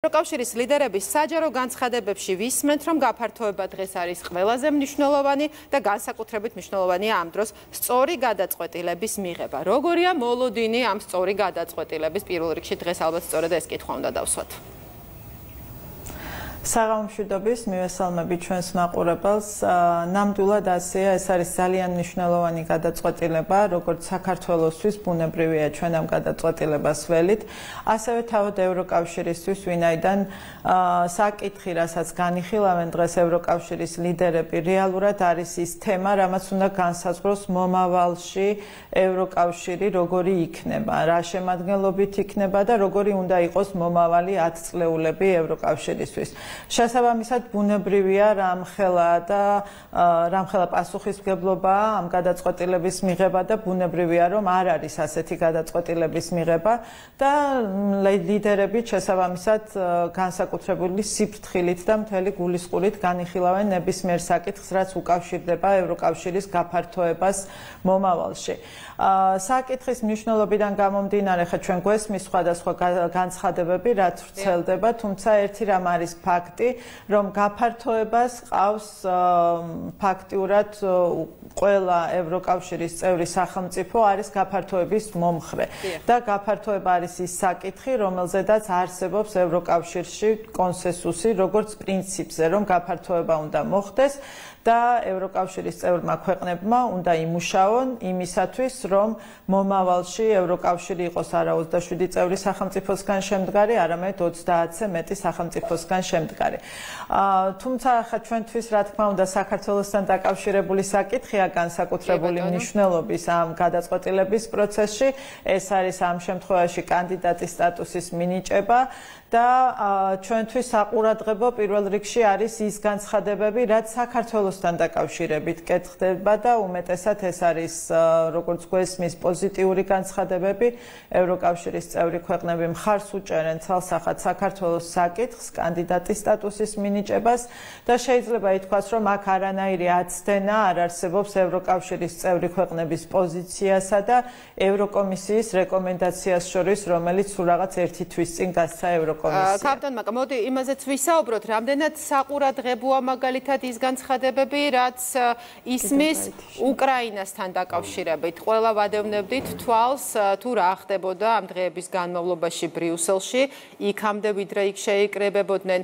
ევროკავშირის ლიდერების საჯარო განცხადებებში ვისმენთ, რომ გაფართოება დღეს არის ყველაზე მნიშვნელოვანი და განსაკუთრებით მნიშვნელოვანია ამ დროს სწორი გადაწყვეტილების მიღება. როგორია მოლოდინი ამ სწორი გადაწყვეტილების? პირველ რიგში დღეს ალბათ სწორედ ეს კითხვა უნდა დავსვათ. საღამომშვიდობის მივესალმები ჩვენს მაყურებელს. ნამდვილად ასეა, ეს არის ძალიან მნიშვნელოვანი გადაწყვეტილება, როგორც საქართველოსთვის, ბუნებრივია ჩვენ ამ გადაწყვეტილებას ველით, ასევე თავად ევროკავშირისთვის, ვინაიდან საკითხი, რასაც განიხილავენ დღეს ევროკავშირის ლიდერები, რეალურად არის ის თემა, რამაც უნდა განსაზღვროს მომავალში ევროკავშირი როგორი იქნება, რა შემადგენლობით იქნება და როგორი უნდა იყოს მომავალი 10 წლეულები ევროკავშირისთვის. შესაბამისად, ბუნებრივია რამხელა პასუხისმგებლობაა ამ გადაწყვეტილების მიღება და ბუნებრივია, რომ არ არის ასეთი გადაწყვეტილების მიღება და ლიდერები შესაბამისად განსაკუთრებული სიფრთხილით და მთელი გულისყურით განიხილავენ ნებისმიერ საკითხს, რაც უკავშირდება ევროკავშირის გაფართოებას მომავალში. საკითხის მნიშვნელობიდან გამომდინარე, ხა ჩვენ გვესმის სხვადასხვა განცხადებები, რაც ვრცელდება, თუმცა ერთი რამ არის ფაქტი, რომ გაფართოებას ყავს ფაქტიურად ყველა ევროკავშირის წევრი სახელმწიფო არის გაფართოების მომხრე და გაფართოება არის ის საკითხი, რომელზედაც არსებობს ევროკავშირში კონსენსუსი, როგორც პრინციპზე, რომ გაფართოება უნდა მოხდეს და ევროკავშირის წევრმა ქვეყნებმა უნდა იმუშაონ იმისათვის, რომ მომავალში ევროკავშირი იყოს არა 27 წევრი სახელმწიფოსგან შემდგარი, არამედ 30-ზე მეტი სახელმწიფოსგან შემდგარი. თუმცა ახლა ჩვენთვის, რა თქმა უნდა, საქართველოსთან დაკავშირებული საკითხია განსაკუთრებული მნიშვნელობის ამ გადაწყვეტილების პროცესში. ეს არის ამ შემთხვევაში კანდიდატის სტატუსის მინიჭება და ჩვენთვის საყურადღებო პირველ რიგში არის ის განცხადებები, რაც საქართველოსთან დაკავშირებით კეთდება და უმეტესად ეს არის, როგორც გვესმის, პოზიტიური განცხადებები. ევროკავშირის წევრი ქვეყნები მხარს უჭერენ ცალსახად საქართველოს საკითხს, კანდიდატის სტატუსის მინიჭებას და შეიძლება ითქვას, რომ აქ არანაირი აცდენა არ არსებობს ევროკავშირის წევრი ქვეყნების პოზიციასა და ევროკომისიის რეკომენდაციას შორის, რომელიც სულ რაღაც ერთი თვის წინ გასცა კაპიტან მაკა, მოდი იმაზეც ვისაუბროთ, რამდენად საყურადღებოა მაგალითად ის განცხადებები, რაც ისმის უკრაინასთან დაკავშირებით. ყველა ვადევნებდით თვალს, თუ რა ხდებოდა ამ დღეების განმავლობაში ბრიუსელში, იქამდე ვიდრე იქ შეიკრებებოდნენ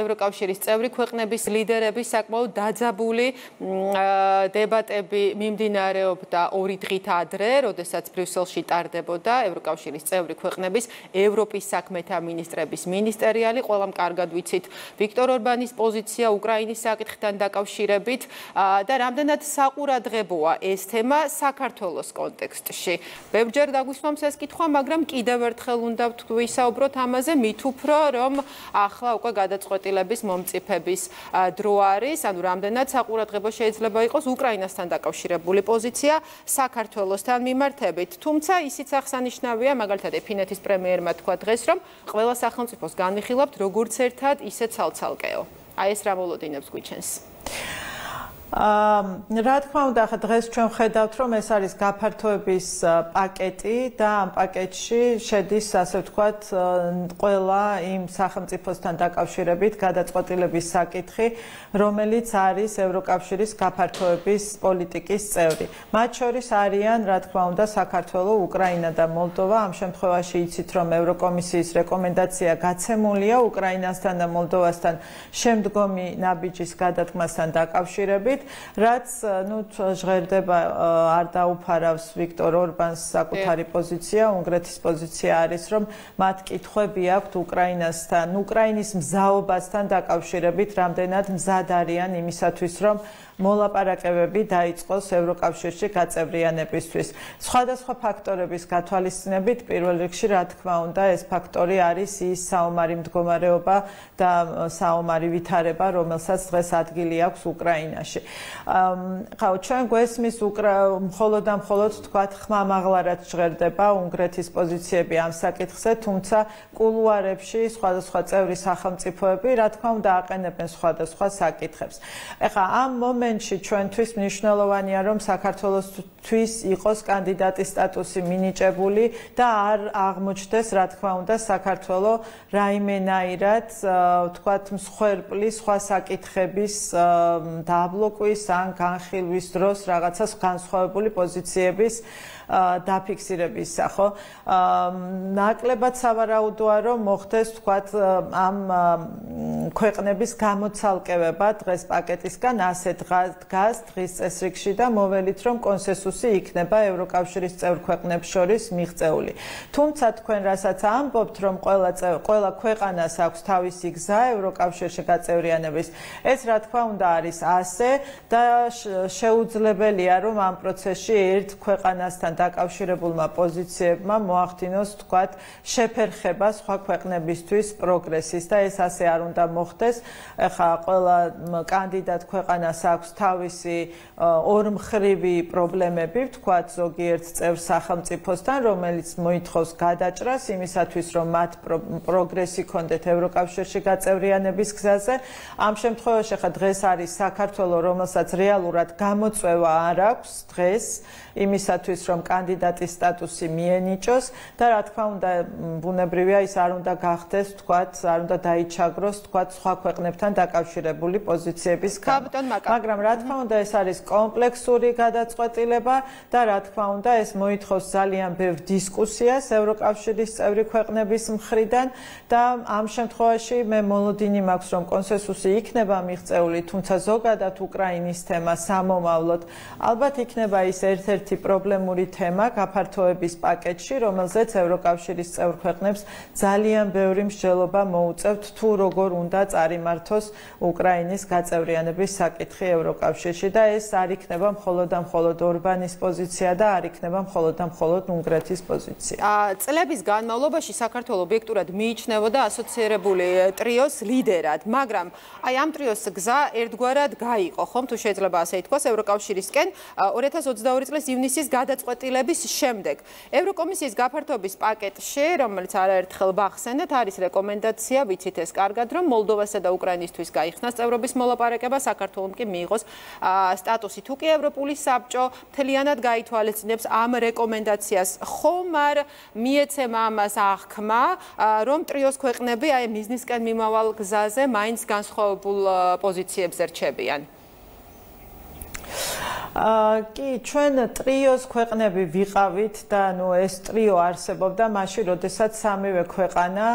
ევროკავშირის წევრი ქვეყნების ლიდერები, საკმაოდ დაძაბული დებატები მიმდინარეობდა 2 დღით ადრე, როდესაც ბრიუსელში ტარდებოდა ევროკავშირის წევრი ქვეყნების ევროპის საქმეთა მინისტრების მინისტერიალი. ყველამ კარგად ვიცით ვიქტორ ორბანის პოზიცია უკრაინის საკითხთან დაკავშირებით და რამდენად საყურადღებოა ეს თემა საქართველოს კონტექსტში. ბევრჯერ დაგვისვამს ეს კითხვა, მაგრამ კიდევ ერთხელ უნდა ვისაუბროთ ამაზე, მით უფრო რომ ახლა უკვე გადაწყვეტილების მომწიფების დრო არის, ანუ რამდენად საყურადღებო შეიძლება იყოს უკრაინასთან დაკავშირებული პოზიცია საქართველოსთან მიმართებით. თუმცა ისიც აღსანიშნავია, მაგალითად ფინეთის პრემიერმა თქვა დღეს, რომ ყველა სახელმწიფოს განვიხილავთ როგორც ერთად, ისე ცალ-ცალკეო. აი ეს რა მოლოდინებს გვიჩენს? რა თქმა უნდა, ახლა დღეს ჩვენ ხედავთ, რომ ეს არის გაფართოების პაკეტი და ამ პაკეტში შედის, ასე ვთქვათ, ყველა იმ სახელმწიფოსთან დაკავშირებით გადაწყვეტილების საკითხი, რომელიც არის ევროკავშირის გაფართოების პოლიტიკის წევრი. მათ შორის არიან, რა თქმა უნდა, საქართველო, უკრაინა და მოლდოვა. ამ შემთხვევაში იცით, რომ ევროკომისიის რეკომენდაცია გაცემულია უკრაინასთან და მოლდოვასთან შემდგომი ნაბიჯის გადადგმასთან დაკავშირებით. რაც ჟღერდება არ დაუფარავს ვიქტორ ორბანს საკუთარი პოზიცია, უნგრეთის პოზიცია არის, რომ მათ კითხვები აქვთ უკრაინასთან, უკრაინის მზაობასთან დაკავშირებით, რამდენად მზად არიან იმისათვის, რომ მოლაპარაკებები დაიწყოს ევროკავშირში გაწევრიანებისთვის. სხვადასხვა ფაქტორების გათვალისწინებით, პირველ რიგში, რა თქმა უნდა, ეს ფაქტორი არის ის საომარი მდგომარეობა და საომარი ვითარება, რომელსაც დღეს ადგილი აქვს უკრაინაში. ჩვენ გვესმის მხოლოდ და მხოლოდ თქვათ ხმამაღლარად ჟღერდება უნგრეთის პოზიციები ამ საკითხზე, თუმცა კულუარებში სხვადასხვა წევრი სახელმწიფოები, რა თქმა უნდა, აყენებენ სხვადასხვა საკითხებს. ეხლა ამ მომენტში მომენტში ჩვენთვის მნიშვნელოვანია რომ საქართველოსთვის იყოს კანდიდატის სტატუსი მინიჭებული და არ აღმოჩნდეს რა თქმა უნდა საქართველოს რაიმენაირად ვთქვათ მსხვერპლის სხვა საკითხების დაბლოკვის ან განხილვის დროს რაღაცას განსხვავებული პოზიციების დაფიქსირებისა, ხო? ნაკლებად სავარაუდოა, რომ მოხდეს თქვათ ამ ქვეყნების გამოცალკევება დღეს პაკეტისგან ასე დგას დღის წესრიგში და მოველით რომ კონსენსუსი იქნება ევროკავშირის წევრ ქვეყნებს შორის მიღწეული. თუმცა თქვენ რასაც ამბობთ, რომ ყველა ქვეყანას აქვს თავისი გზა ევროკავშირში გაწევრიანების, ეს რა თქმა უნდა არის ასე და შეუძლებელია რომ ამ პროცესში ერთ ქვეყანასთან დაკავშირებულმა პოზიციებმა მოახდინოს თქვათ შეფერხება სხვა ქვეყნებისთვის პროგრესის და ეს ასე არ უნდა მოხდეს. ეხლა ყველა კანდიდატ ქვეყანას აქვს თავისი ორმხრივი პრობლემები, ვთქვათ ზოგიერთ წევრ სახელმწიფოსთან, რომელიც მოითხოვს გადაჭრას იმისათვის, რომ მათ პროგრესი ქონდეთ ევროკავშირში გაწევრიანების გზაზე. ამ შემთხვევაში ხა დღეს არის საქართველოს, რომელსაც რეალურად გამოწვევა არ აქვს დღეს იმისათვის, რომ კანდიდატის სტატუსი მიენიჭოს და რა თქმა უნდა ბუნებრივია ის არ უნდა გახდეს თქვათ არ უნდა დაიჩაგროს თქვათ სხვა ქვეყნებთან დაკავშირებული პოზიციების გამო. მაგრამ რა თქმა უნდა ეს არის კომპლექსური გადაწყვეტილება და რა თქმა უნდა ეს მოითხოვს ძალიან ბევრ დისკუსიას ევროკავშირის წევრი ქვეყნების მხრიდან და ამ შემთხვევაში მე მოლოდინი მაქვს რომ კონსენსუსი იქნება მიღწეული, თუმცა ზოგადად უკრაინის თემა სამომავლოდ ალბათ იქნება ის ერთ-ერთი პრობლემური თემა გაფართოების პაკეტში, რომელზეც ევროკავშირის წევრ ქვეყნებს ძალიან ბევრი მსჯელობა მოუწევთ თუ როგორ უნდა წარიმართოს უკრაინის გაწევრიანების საკითხი ევროკავშირში და ეს არ იქნება მხოლოდ და მხოლოდ ორბანის პოზიცია და არ იქნება მხოლოდ და მხოლოდ უნგრეთის პოზიცია. წლების განმავლობაში საქართველოს ობიექტურად მიიჩნევოდა ასოცირებული ტრიოს ლიდერად, მაგრამ აი ამ ტრიოს გზა ერთგვარად გაიყო, ხომ თუ შეიძლება ასე ითქვას ევროკავშირისკენ 2022 წლის ივნისის გადაწყვეტილების შემდეგ. ევროკომისიის გაფართოების პაკეტში, რომელიც არაერთხელ ვახსენეთ, არის რეკომენდაცია, ვიცით ეს კარგად, რომ მოლდოვასა და უკრაინისთვის გაიხსნას წევრობის მოლაპარაკება, საქართველოს კი მიიღოს სტატუსი. თუ კი ევროპული საბჭო მთლიანად გაითვალისწინებს ამ რეკომენდაციას, ხომ არ მიეცემა ამას აღქმა, რომ ტრიოს ქვეყნები აი მიზნისკენ მიმავალ გზაზე მაინც განსხვავებულ პოზიციებზე რჩებიან? კი, ჩვენ ტრიოს ქვეყნები ვიყავით და ეს ტრიო არსებობდა მაშინ, როდესაც სამივე ქვეყანა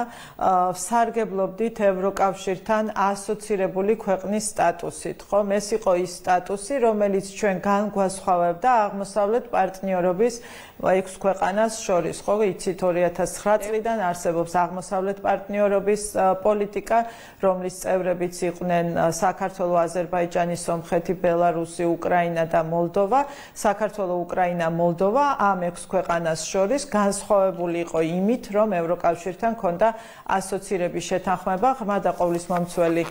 სარგებლობდით ევროკავშირთან ასოცირებული ქვეყნის სტატუსით, ხომ? ეს იყო ის სტატუსი, რომელიც ჩვენ განგვასხვავებდა აღმოსავლეთ პარტნიორობის 6 ქვეყანას შორის, ხო? იცით 2009 წლიდან არსებობს აღმოსავლეთ პარტნიორობის პოლიტიკა, რომლის წევრებიც იყვნენ საქართველო, აზერბაიჯანი, სომხეთი, ბელარუსი, უკრაინა და მოლდოვა. საქართველო, უკრაინა, მოლდოვა ამ 6 ქვეყანას შორის განსხვავებული იყო იმით, რომ ევროკავშირთან ჰქონდა ასოცირების შეთანხმება, ღრმა და ყოვლისმომცველი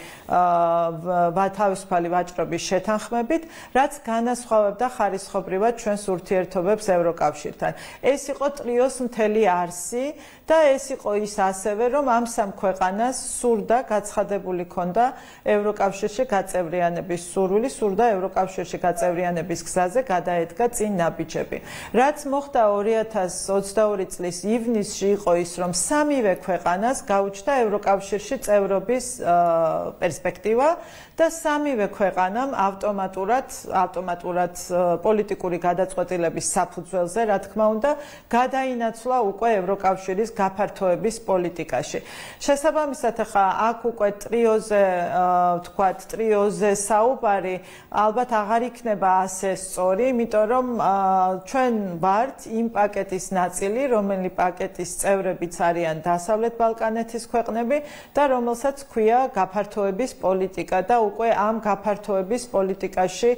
თავისუფალი ვაჭრობის შეთანხმებით, რაც განასხვავებდა ხარისხობრივად ჩვენს ურთიერთობებს ევროკავშირთან. ეს იყო ტრიოს მთელი არსი და ეს იყო ის ასევე, რომ ამ სამ ქვეყანას სურდა გაცხადებული ქონდა ევროკავშირში გაწევრიანების სურვილი, სურდა ევროკავშირში გაწევრიანების გზაზე გადაედგა წინ ნაბიჯები. რაც მოხდა 2022 წლის ივნისში იყო ის, რომ სამივე ქვეყანას გაუჩნდა ევროკავშირში წევრობის პერსპექტივა და სამივე ქვეყანამ ავტომატურად პოლიტიკური გადაწყვეტილების საფუძველზე, რა თქმა უნდა, გადაინაცვლა უკვე ევროკავშირის გაფართოების პოლიტიკაში. შესაბამისად, ახლა აქ უკვე ტრიოზე საუბარი ალბათ აღარ იქნება ასე სწორი, იმიტომ რომ ჩვენ ვართ იმ პაკეტის ნაწილი, რომელი პაკეტის წევრებიც არიან დასავლეთ ბალკანეთის ქვეყნები და რომელსაც ჰქვია გაფართოების პოლიტიკა და უკვე ამ გაფართოების პოლიტიკაში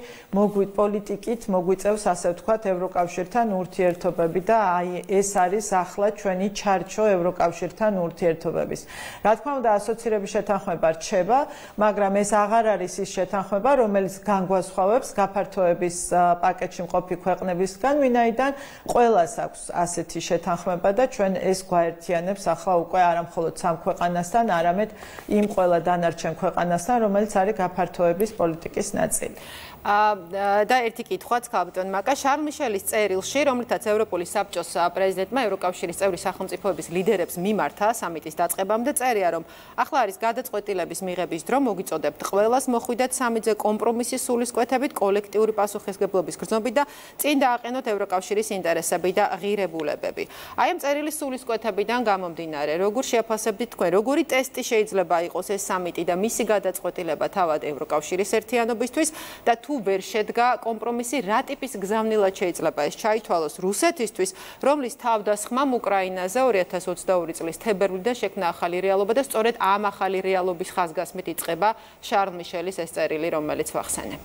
პოლიტიკით მოგვიწევს ასე ვთქვათ ევროკავშირთან ურთიერთობები და აი ეს არის ახლა ჩვენი ჩარჩო ევროკავშირთან ურთიერთობების. რა თქმა უნდა, ასოცირების შეთანხმება რჩება, მაგრამ ეს აღარ არის ის შეთანხმება, რომელიც განგვასხვავებს გაფართოების პაკეტში მყოფი ქვეყნებისგან, ვინაიდან ყველას აქვს ასეთი შეთანხმება და ჩვენ ეს გვაერთიანებს ახლა უკვე არა მხოლოდ სამ ქვეყანასთან, არამედ იმ ყველა დანარჩენ ქვეყანასთან, რომელიც არის გაფართოების პოლიტიკის ნაწილი. და ერთი კითხვაც ქალბატონ მაკა შარლ მიშელის წერილში, რომლითაც ევროპული საბჭოს პრეზიდენტმა ევროკავშირის წევრი სახელმწიფოების ლიდერებს მიმართა სამიტის დაწყებამდე წერია, რომ ახლა არის გადაწყვეტილების მიღების დრო, მოგიწოდებთ ყველას მოხვიდეთ სამიტზე კომპრომისის სულისკვეთებით, კოლექტიური პასუხისმგებლობის გრძნობით და წინ დააყენოთ ევროკავშირის ინტერესები და ღირებულებები. აი ამ წერილის სულისკვეთებიდან გამომდინარე, როგორ შეაფასებთ თქვენ, როგორი ტესტი შეიძლება იყოს ეს სამიტი და მისი გადაწყვეტილება თავად ევროკავშირის ერთიანობისთვის და თუ ვერ შედგა კომპრომისი, რა ტიპის გზავნილად შეიძლება ეს ჩაითვალოს რუსეთისთვის, რომლის თავდასხმამ უკრაინაზე 2022 წლის თებერვლიდან შექმნა ახალი რეალობა და სწორედ ამ ახალი რეალობის ხაზგასმით იწყება შარლ მიშელის ეს წერილი, რომელიც ვახსენე.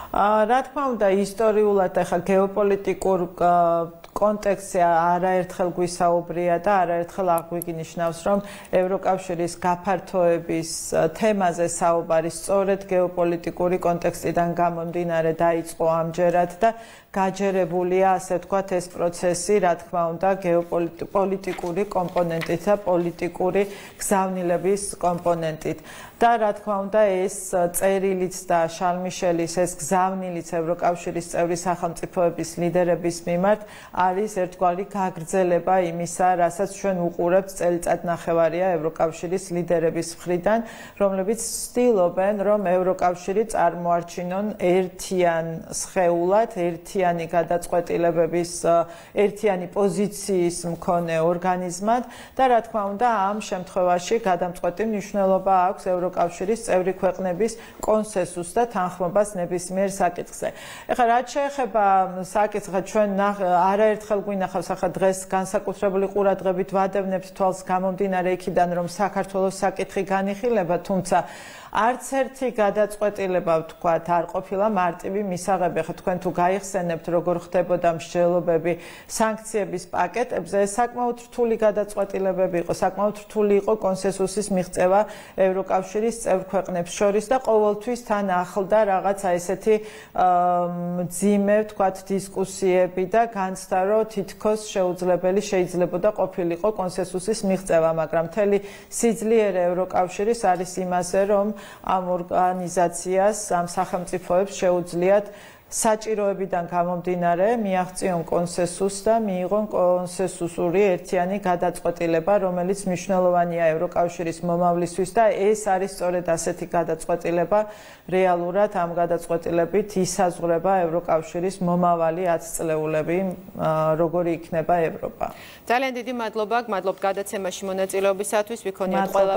რა თქმა უნდა, ისტორიულად ახლა გეოპოლიტიკურ კონტექსტზე არაერთხელ გვისაუბრია და არაერთხელ აღვინიშნავს, რომ ევროკავშირის გაფართოების თემაზე საუბარი სწორედ გეოპოლიტიკური კონტექსტიდან გამომდინარე დაიწყო ამჯერად და გაჯერებულია, ასე ვთქვათ, ეს პროცესი, რა თქმა უნდა, გეოპოლიტიკური კომპონენტით და პოლიტიკური გზავნილების კომპონენტით. და რა თქმა უნდა, ეს წერილიც და შარლ მიშელის ეს გზავნილიც ევროკავშირის წევრი სახელმწიფოების ლიდერების მიმართ არის ერთგვარი გაგრძელება იმისა, რასაც ჩვენ უყურებთ წელიწადნახევარია ევროკავშირის ლიდერების მხრიდან, რომლებიც ცდილობენ, რომ ევროკავშირი წარმოარჩინონ ერთიან სხეულად, ერთიანი გადაწყვეტილებების, ერთიანი პოზიციის მქონე ორგანიზმად და რა თქმა უნდა, ამ შემთხვევაში გადამწყვეტი მნიშვნელობა აქვს ევროკავშირის წევრი ქვეყნების კონსენსუსს და თანხმობას ნებისმიერ საკითხზე. ეხლა რაც შეეხება საკითხად ჩვენ არაერთხელ გვინახავს ახლა დღეს განსაკუთრებული ყურადღებით ვადევნებთ თვალს გამომდინარე იქიდან, რომ საქართველოს საკითხი განიხილება, თუმცა არც ერთი გადაწყვეტილება ვთქვათ არ ყოფილა მარტივი მისაღები. ხა თქვენ თუ გაიხსენებთ როგორ ხდებოდა მსჯელობები სანქციების პაკეტებზე, საკმაოდ რთული გადაწყვეტილებები იყო, საკმაოდ რთული იყო კონსენსუსის მიღწევა ევროკავშირის წევრ ქვეყნებს შორის და ყოველთვის თან ახლდა რაღაცა ესეთი მძიმე ვთქვათ დისკუსიები და განცდა, რომ თითქოს შეუძლებელი შეიძლებოდა ყოფილიყო კონსენსუსის მიღწევა, მაგრამ მთელი სიძლიერე ევროკავშირის არის იმაზე, რომ ამ ორგანიზაციას, ამ სახელმწიფოებს შეუძლიათ საჭიროებიდან გამომდინარე მიაღწიონ კონსენსუსს და მიიღონ კონსენსუსური ერთიანი გადაწყვეტილება, რომელიც მნიშვნელოვანია ევროკავშირის მომავლისთვის და ეს არის სწორედ ასეთი გადაწყვეტილება, რეალურად ამ გადაწყვეტილებით ისაზღვრება ევროკავშირის მომავალი 10 წლეულები, როგორი იქნება ევროპა. ძალიან დიდი მადლობა, გმადლობთ გადაცემაში მონაწილეობისათვის, ვიქონიოთ ყველა